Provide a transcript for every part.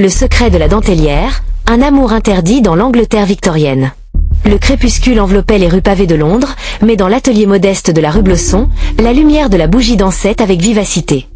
Le secret de la dentelière, un amour interdit dans l'Angleterre victorienne. Le crépuscule enveloppait les rues pavées de Londres, mais dans l'atelier modeste de la rue Blosson, la lumière de la bougie dansait avec vivacité.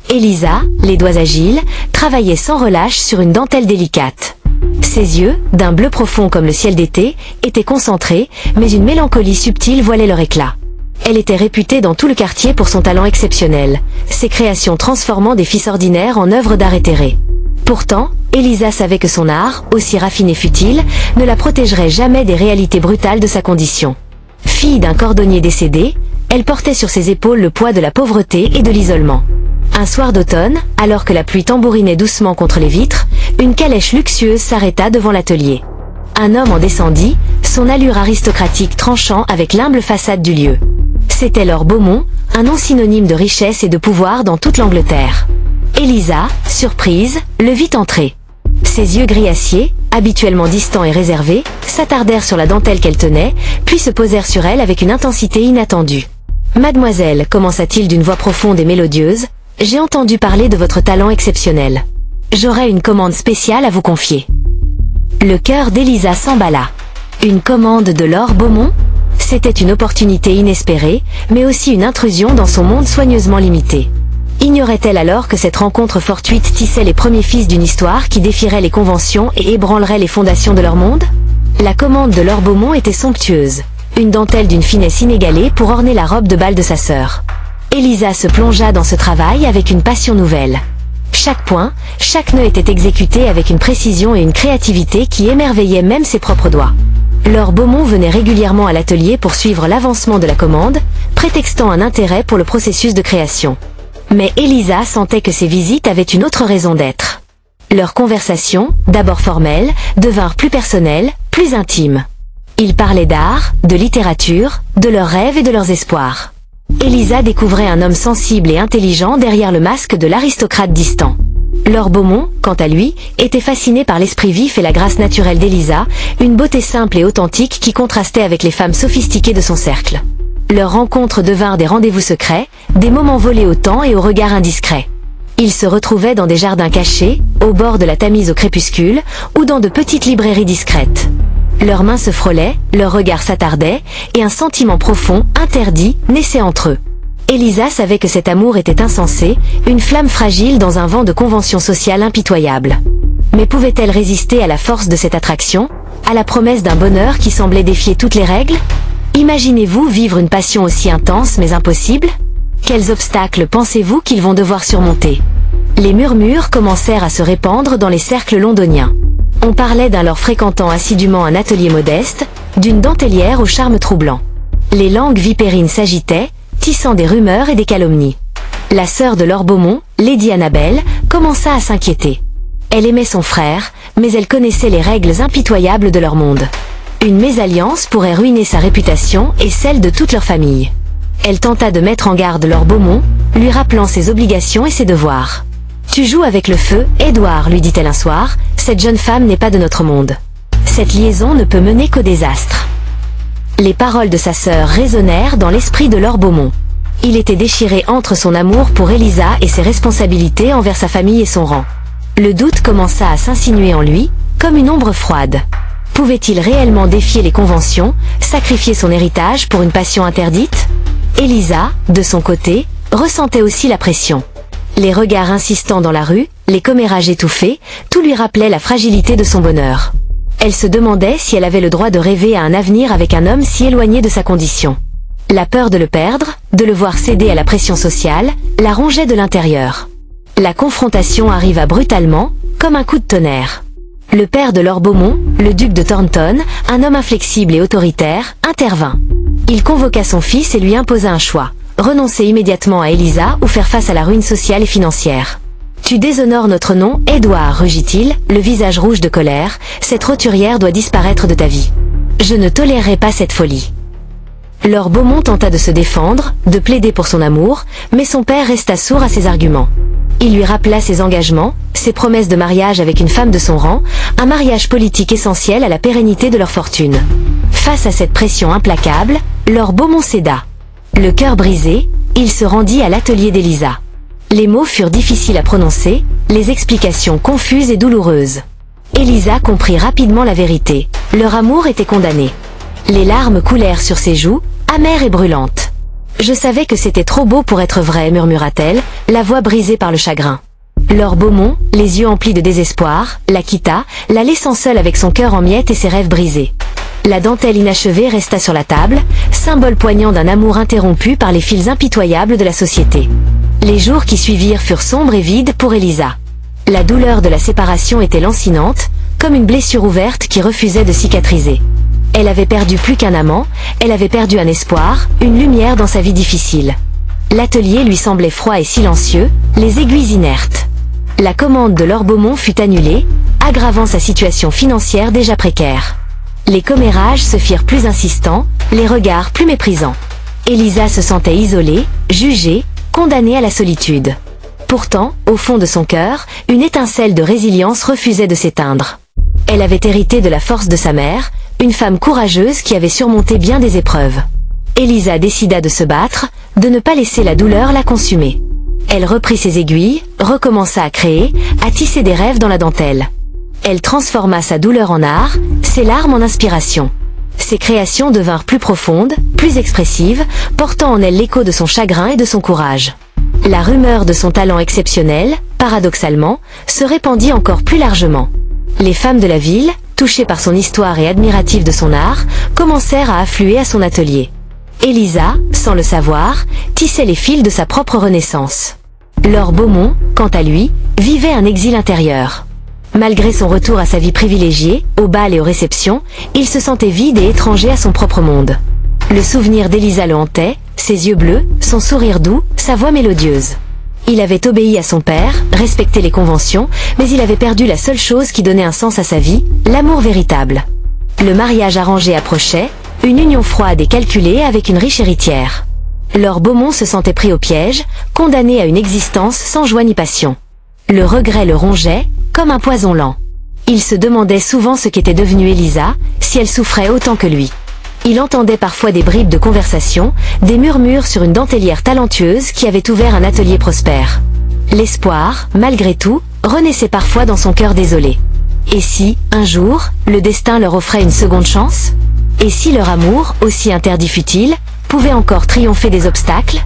Elisa, les doigts agiles, travaillait sans relâche sur une dentelle délicate. Ses yeux, d'un bleu profond comme le ciel d'été, étaient concentrés, mais une mélancolie subtile voilait leur éclat. Elle était réputée dans tout le quartier pour son talent exceptionnel, ses créations transformant des fils ordinaires en œuvres d'art éthérées. Pourtant, Elisa savait que son art, aussi raffiné fut-il, ne la protégerait jamais des réalités brutales de sa condition. Fille d'un cordonnier décédé, elle portait sur ses épaules le poids de la pauvreté et de l'isolement. Un soir d'automne, alors que la pluie tambourinait doucement contre les vitres, une calèche luxueuse s'arrêta devant l'atelier. Un homme en descendit, son allure aristocratique tranchant avec l'humble façade du lieu. C'était Lord Beaumont, un nom synonyme de richesse et de pouvoir dans toute l'Angleterre. Elisa, surprise, le vit entrer. Ses yeux gris acier, habituellement distants et réservés, s'attardèrent sur la dentelle qu'elle tenait, puis se posèrent sur elle avec une intensité inattendue. « Mademoiselle, commença-t-il d'une voix profonde et mélodieuse, j'ai entendu parler de votre talent exceptionnel. J'aurais une commande spéciale à vous confier. » Le cœur d'Elisa s'emballa. Une commande de Lord Beaumont ? C'était une opportunité inespérée, mais aussi une intrusion dans son monde soigneusement limité. Ignorait-elle alors que cette rencontre fortuite tissait les premiers fils d'une histoire qui défierait les conventions et ébranlerait les fondations de leur monde ? La commande de Lord Beaumont était somptueuse. Une dentelle d'une finesse inégalée pour orner la robe de bal de sa sœur. Elisa se plongea dans ce travail avec une passion nouvelle. Chaque point, chaque nœud était exécuté avec une précision et une créativité qui émerveillaient même ses propres doigts. Lord Beaumont venait régulièrement à l'atelier pour suivre l'avancement de la commande, prétextant un intérêt pour le processus de création. Mais Elisa sentait que ces visites avaient une autre raison d'être. Leurs conversations, d'abord formelles, devinrent plus personnelles, plus intimes. Ils parlaient d'art, de littérature, de leurs rêves et de leurs espoirs. Elisa découvrait un homme sensible et intelligent derrière le masque de l'aristocrate distant. Lord Beaumont, quant à lui, était fasciné par l'esprit vif et la grâce naturelle d'Elisa, une beauté simple et authentique qui contrastait avec les femmes sophistiquées de son cercle. Leurs rencontres devinrent des rendez-vous secrets, des moments volés au temps et au regard indiscret. Ils se retrouvaient dans des jardins cachés, au bord de la Tamise au crépuscule, ou dans de petites librairies discrètes. Leurs mains se frôlaient, leurs regards s'attardaient, et un sentiment profond, interdit, naissait entre eux. Elisa savait que cet amour était insensé, une flamme fragile dans un vent de conventions sociales impitoyables. Mais pouvait-elle résister à la force de cette attraction, à la promesse d'un bonheur qui semblait défier toutes les règles ? Imaginez-vous vivre une passion aussi intense mais impossible ? Quels obstacles pensez-vous qu'ils vont devoir surmonter ? Les murmures commencèrent à se répandre dans les cercles londoniens. On parlait d'un lord fréquentant assidûment un atelier modeste, d'une dentelière au charme troublant. Les langues vipérines s'agitaient, tissant des rumeurs et des calomnies. La sœur de Lord Beaumont, Lady Annabel, commença à s'inquiéter. Elle aimait son frère, mais elle connaissait les règles impitoyables de leur monde. Une mésalliance pourrait ruiner sa réputation et celle de toute leur famille. Elle tenta de mettre en garde Lord Beaumont, lui rappelant ses obligations et ses devoirs. « Tu joues avec le feu, Édouard, lui dit-elle un soir, cette jeune femme n'est pas de notre monde. Cette liaison ne peut mener qu'au désastre. » Les paroles de sa sœur résonnèrent dans l'esprit de Lord Beaumont. Il était déchiré entre son amour pour Elisa et ses responsabilités envers sa famille et son rang. Le doute commença à s'insinuer en lui, comme une ombre froide. Pouvait-il réellement défier les conventions, sacrifier son héritage pour une passion interdite ? Elisa, de son côté, ressentait aussi la pression. Les regards insistants dans la rue, les commérages étouffés, tout lui rappelait la fragilité de son bonheur. Elle se demandait si elle avait le droit de rêver à un avenir avec un homme si éloigné de sa condition. La peur de le perdre, de le voir céder à la pression sociale, la rongeait de l'intérieur. La confrontation arriva brutalement, comme un coup de tonnerre. Le père de Lord Beaumont, le duc de Thornton, un homme inflexible et autoritaire, intervint. Il convoqua son fils et lui imposa un choix. Renoncer immédiatement à Elisa ou faire face à la ruine sociale et financière. « Tu déshonores notre nom, Édouard, rugit-il, le visage rouge de colère, cette roturière doit disparaître de ta vie. Je ne tolérerai pas cette folie. » Lord Beaumont tenta de se défendre, de plaider pour son amour, mais son père resta sourd à ses arguments. Il lui rappela ses engagements, ses promesses de mariage avec une femme de son rang, un mariage politique essentiel à la pérennité de leur fortune. Face à cette pression implacable, Lord Beaumont céda. Le cœur brisé, il se rendit à l'atelier d'Elisa. Les mots furent difficiles à prononcer, les explications confuses et douloureuses. Elisa comprit rapidement la vérité. Leur amour était condamné. Les larmes coulèrent sur ses joues, amères et brûlantes. « Je savais que c'était trop beau pour être vrai », murmura-t-elle, la voix brisée par le chagrin. Lord Beaumont, les yeux emplis de désespoir, la quitta, la laissant seule avec son cœur en miettes et ses rêves brisés. La dentelle inachevée resta sur la table, symbole poignant d'un amour interrompu par les fils impitoyables de la société. Les jours qui suivirent furent sombres et vides pour Elisa. La douleur de la séparation était lancinante, comme une blessure ouverte qui refusait de cicatriser. Elle avait perdu plus qu'un amant, elle avait perdu un espoir, une lumière dans sa vie difficile. L'atelier lui semblait froid et silencieux, les aiguilles inertes. La commande de Lord Beaumont fut annulée, aggravant sa situation financière déjà précaire. Les commérages se firent plus insistants, les regards plus méprisants. Elisa se sentait isolée, jugée, condamnée à la solitude. Pourtant, au fond de son cœur, une étincelle de résilience refusait de s'éteindre. Elle avait hérité de la force de sa mère, une femme courageuse qui avait surmonté bien des épreuves. Elisa décida de se battre, de ne pas laisser la douleur la consumer. Elle reprit ses aiguilles, recommença à créer, à tisser des rêves dans la dentelle. Elle transforma sa douleur en art, ses larmes en inspiration. Ses créations devinrent plus profondes, plus expressives, portant en elles l'écho de son chagrin et de son courage. La rumeur de son talent exceptionnel, paradoxalement, se répandit encore plus largement. Les femmes de la ville, touchées par son histoire et admiratives de son art, commencèrent à affluer à son atelier. Elisa, sans le savoir, tissait les fils de sa propre renaissance. Lord Beaumont, quant à lui, vivait un exil intérieur. Malgré son retour à sa vie privilégiée, aux bals et aux réceptions, il se sentait vide et étranger à son propre monde. Le souvenir d'Elisa le hantait, ses yeux bleus, son sourire doux, sa voix mélodieuse. Il avait obéi à son père, respecté les conventions, mais il avait perdu la seule chose qui donnait un sens à sa vie, l'amour véritable. Le mariage arrangé approchait, une union froide et calculée avec une riche héritière. Lord Beaumont se sentait pris au piège, condamné à une existence sans joie ni passion. Le regret le rongeait, comme un poison lent. Il se demandait souvent ce qu'était devenue Elisa, si elle souffrait autant que lui. Il entendait parfois des bribes de conversation, des murmures sur une dentelière talentueuse qui avait ouvert un atelier prospère. L'espoir, malgré tout, renaissait parfois dans son cœur désolé. Et si, un jour, le destin leur offrait une seconde chance? Et si leur amour, aussi interdit fut-il, pouvait encore triompher des obstacles?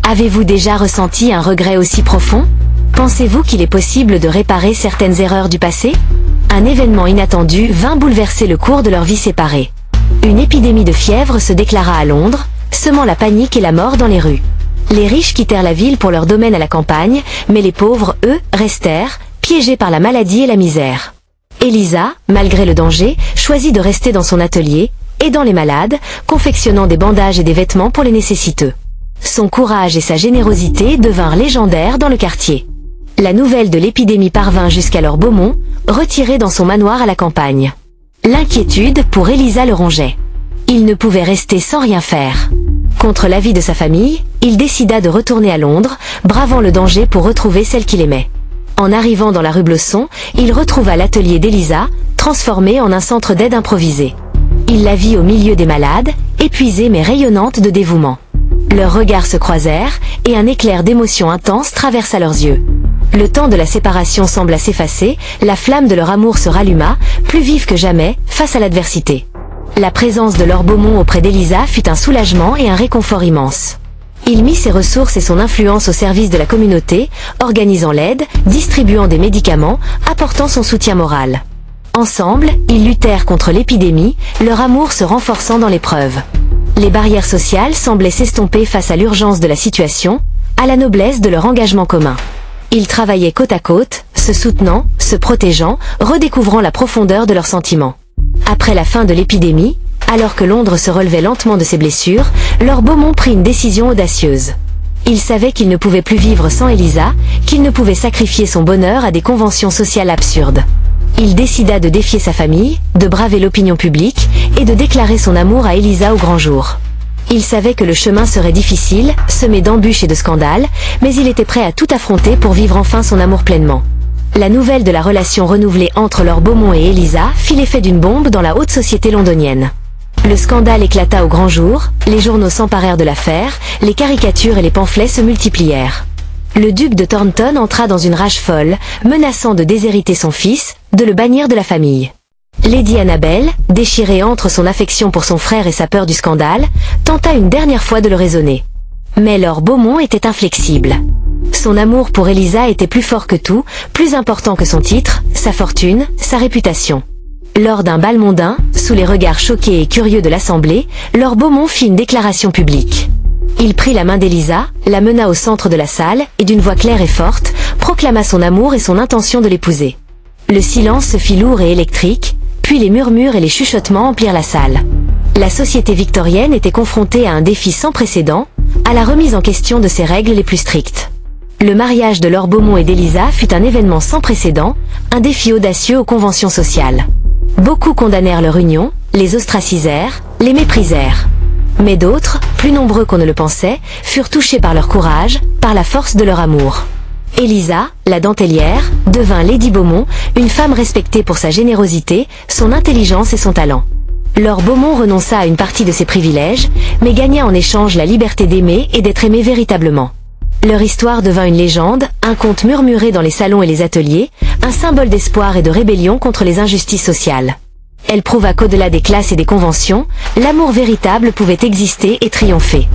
Avez-vous déjà ressenti un regret aussi profond? Pensez-vous qu'il est possible de réparer certaines erreurs du passé? Un événement inattendu vint bouleverser le cours de leur vie séparée. Une épidémie de fièvre se déclara à Londres, semant la panique et la mort dans les rues. Les riches quittèrent la ville pour leur domaine à la campagne, mais les pauvres, eux, restèrent, piégés par la maladie et la misère. Elisa, malgré le danger, choisit de rester dans son atelier, aidant les malades, confectionnant des bandages et des vêtements pour les nécessiteux. Son courage et sa générosité devinrent légendaires dans le quartier. La nouvelle de l'épidémie parvint jusqu'à Lord Beaumont, retiré dans son manoir à la campagne. L'inquiétude pour Elisa le rongeait. Il ne pouvait rester sans rien faire. Contre l'avis de sa famille, il décida de retourner à Londres, bravant le danger pour retrouver celle qu'il aimait. En arrivant dans la rue Blosson, il retrouva l'atelier d'Elisa, transformé en un centre d'aide improvisé. Il la vit au milieu des malades, épuisée mais rayonnante de dévouement. Leurs regards se croisèrent, et un éclair d'émotion intense traversa leurs yeux. Le temps de la séparation sembla s'effacer, la flamme de leur amour se ralluma, plus vive que jamais, face à l'adversité. La présence de Lord Beaumont auprès d'Elisa fut un soulagement et un réconfort immense. Il mit ses ressources et son influence au service de la communauté, organisant l'aide, distribuant des médicaments, apportant son soutien moral. Ensemble, ils luttèrent contre l'épidémie, leur amour se renforçant dans l'épreuve. Les barrières sociales semblaient s'estomper face à l'urgence de la situation, à la noblesse de leur engagement commun. Ils travaillaient côte à côte, se soutenant, se protégeant, redécouvrant la profondeur de leurs sentiments. Après la fin de l'épidémie, alors que Londres se relevait lentement de ses blessures, Lord Beaumont prit une décision audacieuse. Il savait qu'il ne pouvait plus vivre sans Elisa, qu'il ne pouvait sacrifier son bonheur à des conventions sociales absurdes. Il décida de défier sa famille, de braver l'opinion publique, et de déclarer son amour à Elisa au grand jour. Il savait que le chemin serait difficile, semé d'embûches et de scandales, mais il était prêt à tout affronter pour vivre enfin son amour pleinement. La nouvelle de la relation renouvelée entre Lord Beaumont et Elisa fit l'effet d'une bombe dans la haute société londonienne. Le scandale éclata au grand jour, les journaux s'emparèrent de l'affaire, les caricatures et les pamphlets se multiplièrent. Le duc de Thornton entra dans une rage folle, menaçant de déshériter son fils, de le bannir de la famille. Lady Annabelle, déchirée entre son affection pour son frère et sa peur du scandale, tenta une dernière fois de le raisonner. Mais Lord Beaumont était inflexible. Son amour pour Elisa était plus fort que tout, plus important que son titre, sa fortune, sa réputation. Lors d'un bal mondain, sous les regards choqués et curieux de l'Assemblée, Lord Beaumont fit une déclaration publique. Il prit la main d'Elisa, la mena au centre de la salle, et d'une voix claire et forte, proclama son amour et son intention de l'épouser. Le silence se fit lourd et électrique, puis les murmures et les chuchotements emplirent la salle. La société victorienne était confrontée à un défi sans précédent, à la remise en question de ses règles les plus strictes. Le mariage de Lord Beaumont et d'Elisa fut un événement sans précédent, un défi audacieux aux conventions sociales. Beaucoup condamnèrent leur union, les ostracisèrent, les méprisèrent. Mais d'autres, plus nombreux qu'on ne le pensait, furent touchés par leur courage, par la force de leur amour. Elisa, la dentelière, devint Lady Beaumont, une femme respectée pour sa générosité, son intelligence et son talent. Lord Beaumont renonça à une partie de ses privilèges, mais gagna en échange la liberté d'aimer et d'être aimé véritablement. Leur histoire devint une légende, un conte murmuré dans les salons et les ateliers, un symbole d'espoir et de rébellion contre les injustices sociales. Elle prouva qu'au-delà des classes et des conventions, l'amour véritable pouvait exister et triompher.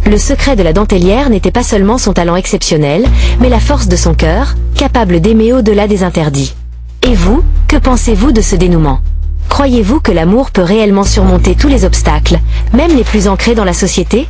Le secret de la dentelière n'était pas seulement son talent exceptionnel, mais la force de son cœur, capable d'aimer au-delà des interdits. Et vous, que pensez-vous de ce dénouement? Croyez-vous que l'amour peut réellement surmonter tous les obstacles, même les plus ancrés dans la société ?